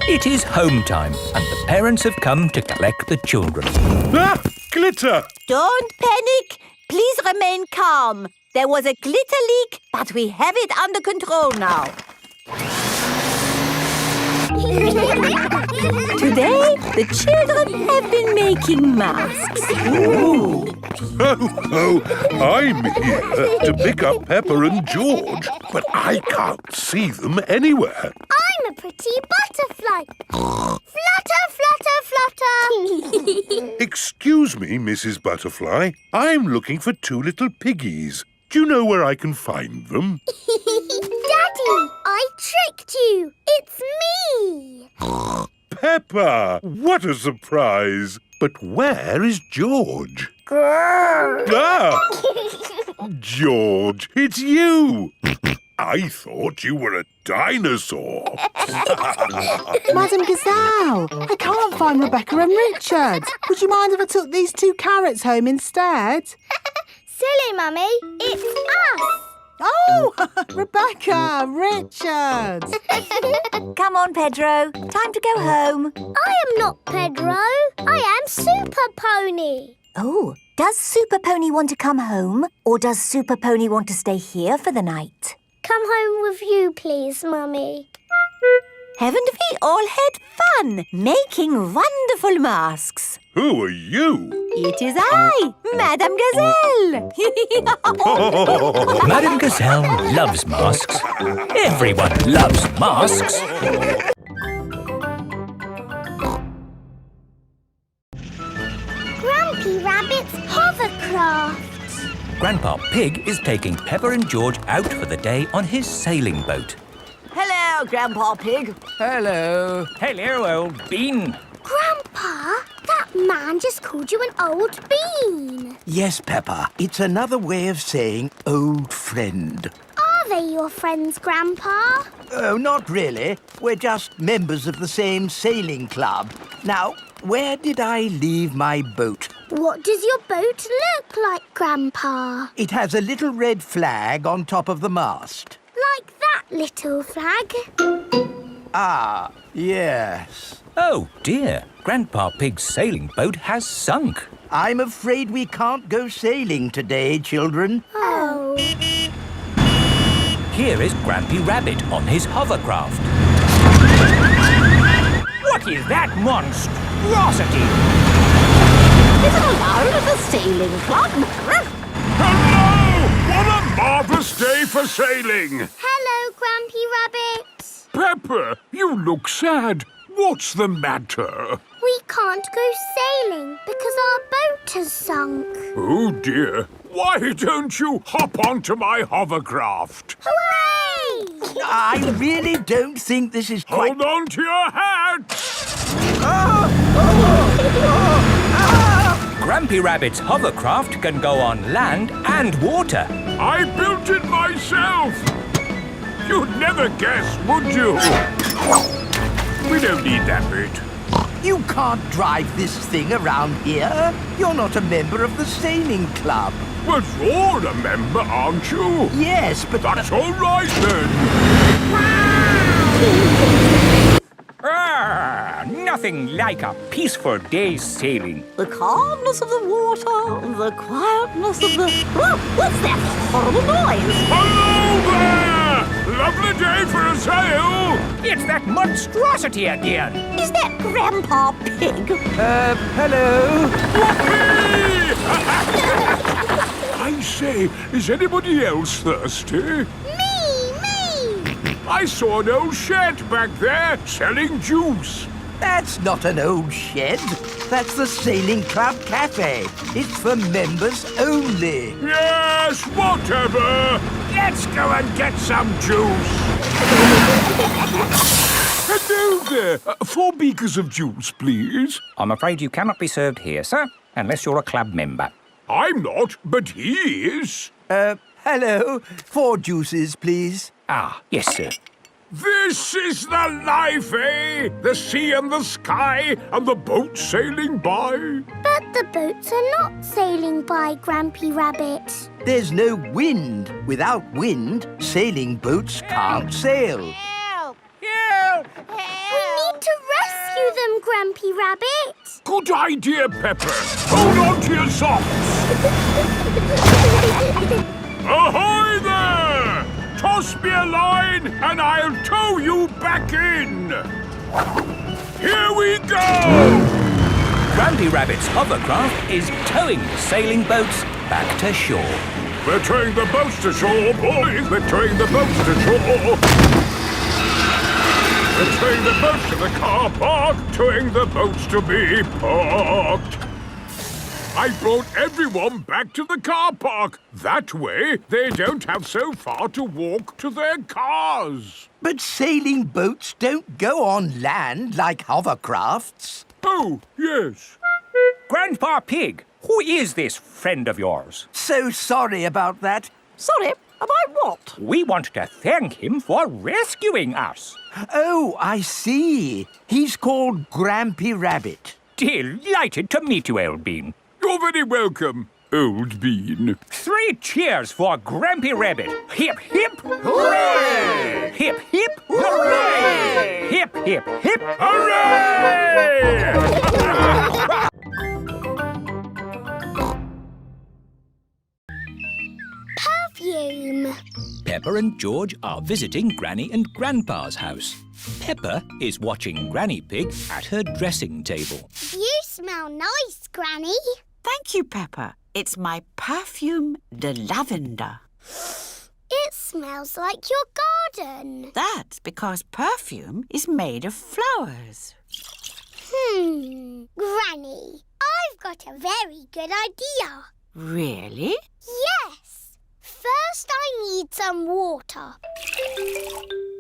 It is home time and the parents have come to collect the children. Ah! Glitter! Don't panic. Please remain calm. There was a glitter leak, but we have it under control now. Today, the children have been making masks. Ooh. Oh, I'm here to pick up Peppa and George, but I can't see them anywhere. I'm a pretty butterfly. Flutter, flutter, flutter. Excuse me, Mrs. Butterfly. I'm looking for two little piggies. Do you know where I can find them? Daddy, I tricked you. It's me. Peppa! What a surprise! But where is George? Ah! George, it's you! I thought you were a dinosaur. Madame Gazelle, I can't find Rebecca and Richard. Would you mind if I took these two carrots home instead? Silly, Mummy. It's us. Oh, Rebecca, Richard. Come on, Pedro. Time to go home. I am not Pedro. I am Super Pony. Oh, does Super Pony want to come home? Or does Super Pony want to stay here for the night? Come home with you, please, Mummy. Haven't we all had fun making wonderful masks? Who are you? It is I, Madame Gazelle. Madame Gazelle loves masks. Everyone loves masks. Grumpy Rabbit's hovercraft. Grandpa Pig is taking Peppa and George out for the day on his sailing boat. Hello, Grandpa Pig. Hello. Hello, old bean. Grandpa, that man just called you an old bean. Yes, Peppa. It's another way of saying old friend. Are they your friends, Grandpa? Oh, not really. We're just members of the same sailing club. Now, where did I leave my boat? What does your boat look like, Grandpa? It has a little red flag on top of the mast. Like that little flag? Ah, yes. Oh dear, Grandpa Pig's sailing boat has sunk. I'm afraid we can't go sailing today, children. Oh. Here is Grampy Rabbit on his hovercraft. What is that monstrosity? Is it allowed at the sailing club? Hello! What a marvellous day for sailing! Hello, Grampy Rabbit. Peppa, you look sad. What's the matter? We can't go sailing because our boat has sunk. Oh dear. Why don't you hop onto my hovercraft? Hooray! I really don't think this is quite... Hold on to your hat! Grampy Rabbit's hovercraft can go on land and water. I built it myself! You'd never guess, would you? We don't need that bit. You can't drive this thing around here. You're not a member of the sailing club. But you're a member, aren't you? Yes, but... That's all right, then. Nothing like a peaceful day's sailing. The calmness of the water, the quietness of the... Oh, what's that horrible noise? Hello there! Lovely day for a sail! It's that monstrosity again. Is that Grandpa Pig? Hello? I say, is anybody else thirsty? Me! I saw an old shed back there selling juice. That's not an old shed. That's the Sailing Club Cafe. It's for members only. Yes, whatever. Let's go and get some juice. Hello there. 4 beakers of juice, please. I'm afraid you cannot be served here, sir, unless you're a club member. I'm not, but he is. Hello. 4 juices, please. Ah, yes, sir. This is the life, eh? The sea and the sky and the boat sailing by. But the boats are not sailing by, Grampy Rabbit. There's no wind. Without wind, sailing boats can't sail. Help! Help! We need to rescue them, Grampy Rabbit. Good idea, Peppa. Hold on to your socks. Ahoy there! Toss me a line and I'll tow you back in. Here we go! Grampy Rabbit's hovercraft is towing the sailing boats back to shore. We're towing the boats to shore, boys. We're towing the boats to shore. We're towing the boats to the car park, towing the boats to be parked. I brought everyone back to the car park. That way, they don't have so far to walk to their cars. But sailing boats don't go on land like hovercrafts. Oh, yes. Grandpa Pig, who is this friend of yours? So sorry about that. Sorry, about what? We want to thank him for rescuing us. Oh, I see. He's called Grampy Rabbit. Delighted to meet you, old bean. You're very welcome. old bean. 3 cheers for Grampy Rabbit. Hip, hip, hooray! Hip, hip, hooray! Hip, hip, hip, Hooray! Perfume. Peppa and George are visiting Granny and Grandpa's house. Peppa is watching Granny Pig at her dressing table. You smell nice, Granny. Thank you, Peppa. It's my perfume de lavender. It smells like your garden. That's because perfume is made of flowers. Granny, I've got a very good idea. Really? Yes. First, I need some water.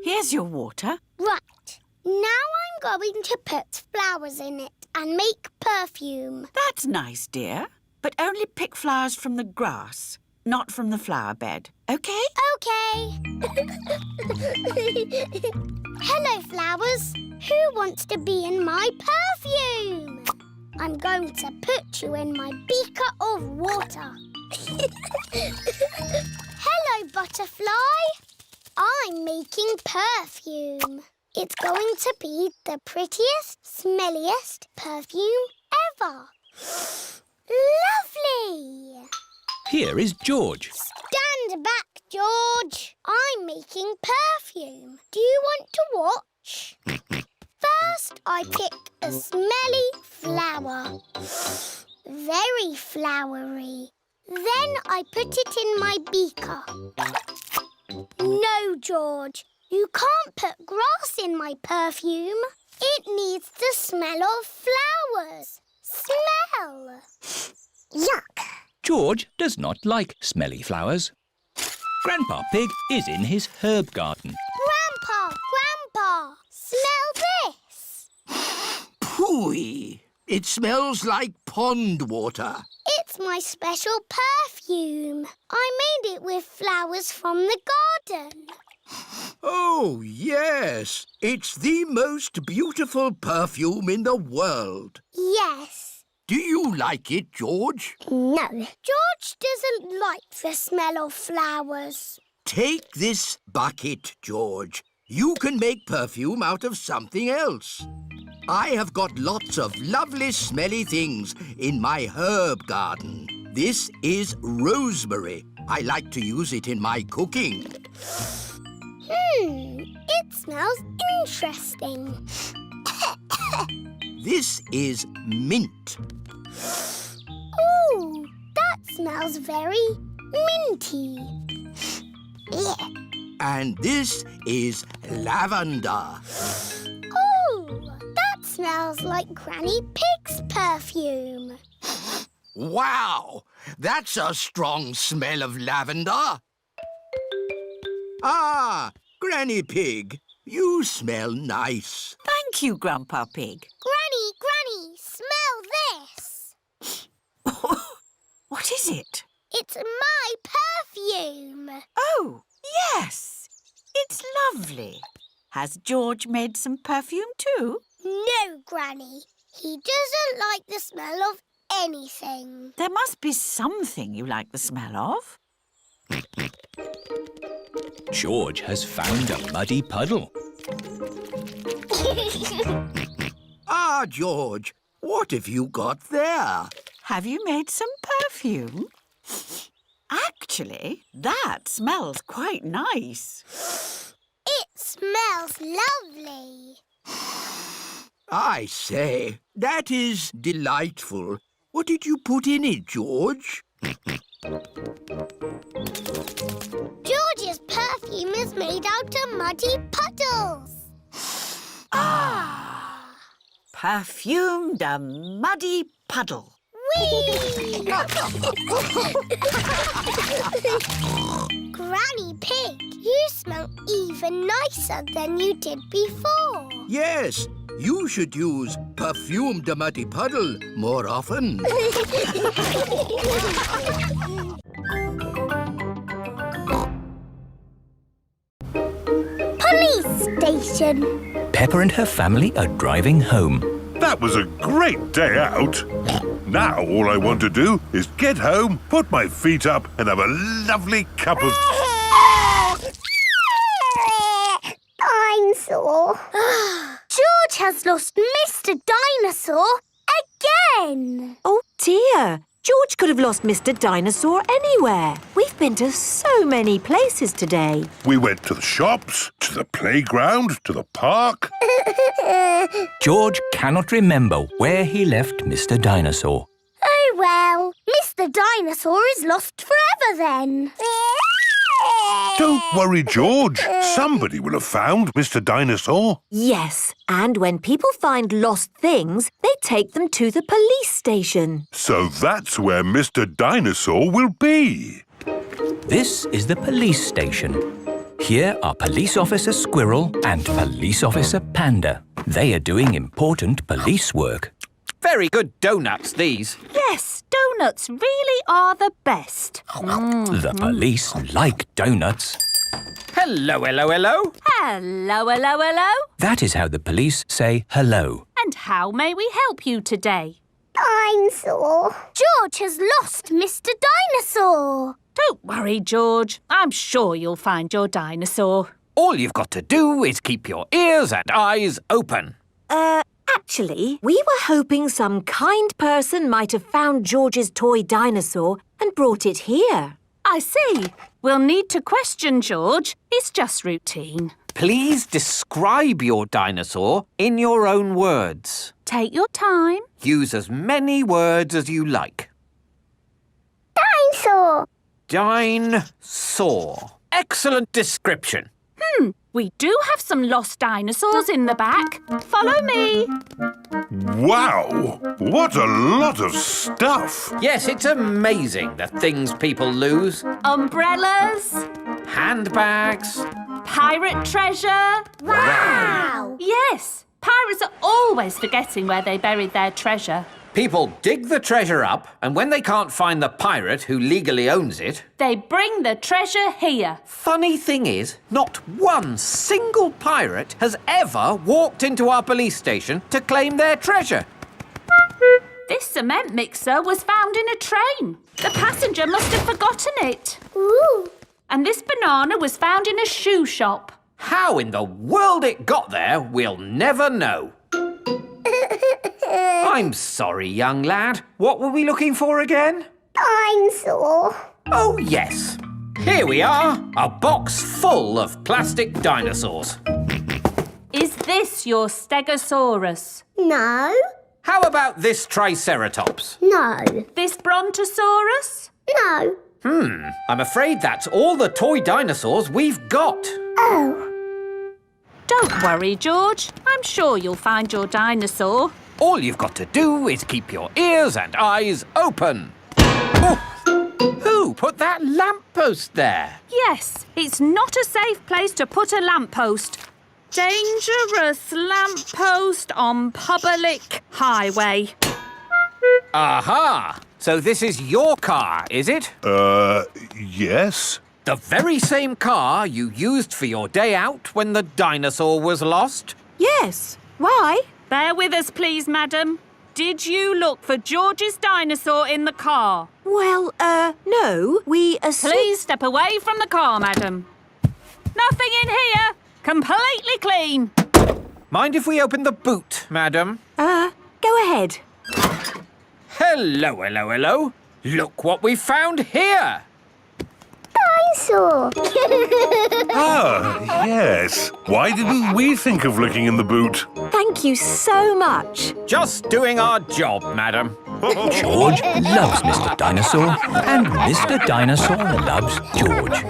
Here's your water. Right. Now I'm going to put flowers in it and make perfume. That's nice, dear. But only pick flowers from the grass, not from the flower bed. OK? OK. Hello, flowers. Who wants to be in my perfume? I'm going to put you in my beaker of water. Hello, butterfly. I'm making perfume. It's going to be the prettiest, smelliest perfume ever. Lovely! Here is George. Stand back, George. I'm making perfume. Do you want to watch? First, I pick a smelly flower. Very flowery. Then I put it in my beaker. No, George. You can't put grass in my perfume. It needs the smell of flowers. Smell! Yuck! George does not like smelly flowers. Grandpa Pig is in his herb garden. Grandpa! Smell this! Pooey! It smells like pond water. It's my special perfume. I made it with flowers from the garden. Oh, yes. It's the most beautiful perfume in the world. Yes. Do you like it, George? No. George doesn't like the smell of flowers. Take this bucket, George. You can make perfume out of something else. I have got lots of lovely smelly things in my herb garden. This is rosemary. I like to use it in my cooking. It smells interesting. This is mint. Ooh, that smells very minty. Yeah. And this is lavender. Ooh, that smells like Granny Pig's perfume. Wow! That's a strong smell of lavender. Ah, Granny Pig, you smell nice. Thank you, Grandpa Pig. Granny, smell this. What is it? It's my perfume. Oh, yes. It's lovely. Has George made some perfume too? No, Granny. He doesn't like the smell of anything. There must be something you like the smell of. George has found a muddy puddle. Ah, George, what have you got there? Have you made some perfume? Actually, that smells quite nice. It smells lovely. I say, that is delightful. What did you put in it, George? George's perfume is made out of muddy puddles. Perfume de muddy puddle. Whee! Granny Pig, you smell even nicer than you did before. Yes, you should use perfume de muddy puddle more often. Police station. Peppa and her family are driving home. That was a great day out. Now all I want to do is get home, put my feet up and have a lovely cup of... I'm sore. George has lost Mr. Dinosaur again. Oh dear, George could have lost Mr. Dinosaur anywhere. We've been to so many places today. We went to the shops, to the playground, to the park. George cannot remember where he left Mr. Dinosaur. Oh well, Mr. Dinosaur is lost forever then. Don't worry, George. Somebody will have found Mr. Dinosaur. Yes, and when people find lost things, they take them to the police station. So that's where Mr. Dinosaur will be. This is the police station. Here are Police Officer Squirrel and Police Officer Panda. They are doing important police work. Very good doughnuts, these. Yes, doughnuts really are the best. The police like donuts. Hello, hello, hello. Hello, hello, hello. That is how the police say hello. And how may we help you today? I'm sore. George has lost Mr. Dinosaur. Don't worry, George. I'm sure you'll find your dinosaur. All you've got to do is keep your ears and eyes open. Actually, we were hoping some kind person might have found George's toy dinosaur and brought it here. I see. We'll need to question George. It's just routine. Please describe your dinosaur in your own words. Take your time. Use as many words as you like. Dinosaur. Dinosaur. Excellent description. We do have some lost dinosaurs in the back. Follow me. Wow! What a lot of stuff! Yes, it's amazing the things people lose. Umbrellas. Handbags. Pirate treasure. Wow! Yes, pirates are always forgetting where they buried their treasure. People dig the treasure up, and when they can't find the pirate who legally owns it... They bring the treasure here. Funny thing is, not one single pirate has ever walked into our police station to claim their treasure. This cement mixer was found in a train. The passenger must have forgotten it. Ooh. And this banana was found in a shoe shop. How in the world it got there, we'll never know. I'm sorry, young lad. What were we looking for again? Dinosaur. Oh, yes. Here we are, a box full of plastic dinosaurs. Is this your Stegosaurus? No. How about this Triceratops? No. This Brontosaurus? No. I'm afraid that's all the toy dinosaurs we've got. Oh. Don't worry, George. I'm sure you'll find your dinosaur. All you've got to do is keep your ears and eyes open. Oh, who put that lamppost there? Yes, it's not a safe place to put a lamppost. Dangerous lamppost on public highway. Aha! So this is your car, is it? Yes. The very same car you used for your day out when the dinosaur was lost? Yes. Why? Bear with us, please, madam. Did you look for George's dinosaur in the car? Well, no. We Please step away from the car, madam. Nothing in here. Completely clean. Mind if we open the boot, madam? Go ahead. Hello, hello, hello. Look what we found here. Dinosaur. Ah, yes. Why didn't we think of looking in the boot? Thank you so much. Just doing our job, madam. George loves Mr. Dinosaur, and Mr. Dinosaur loves George.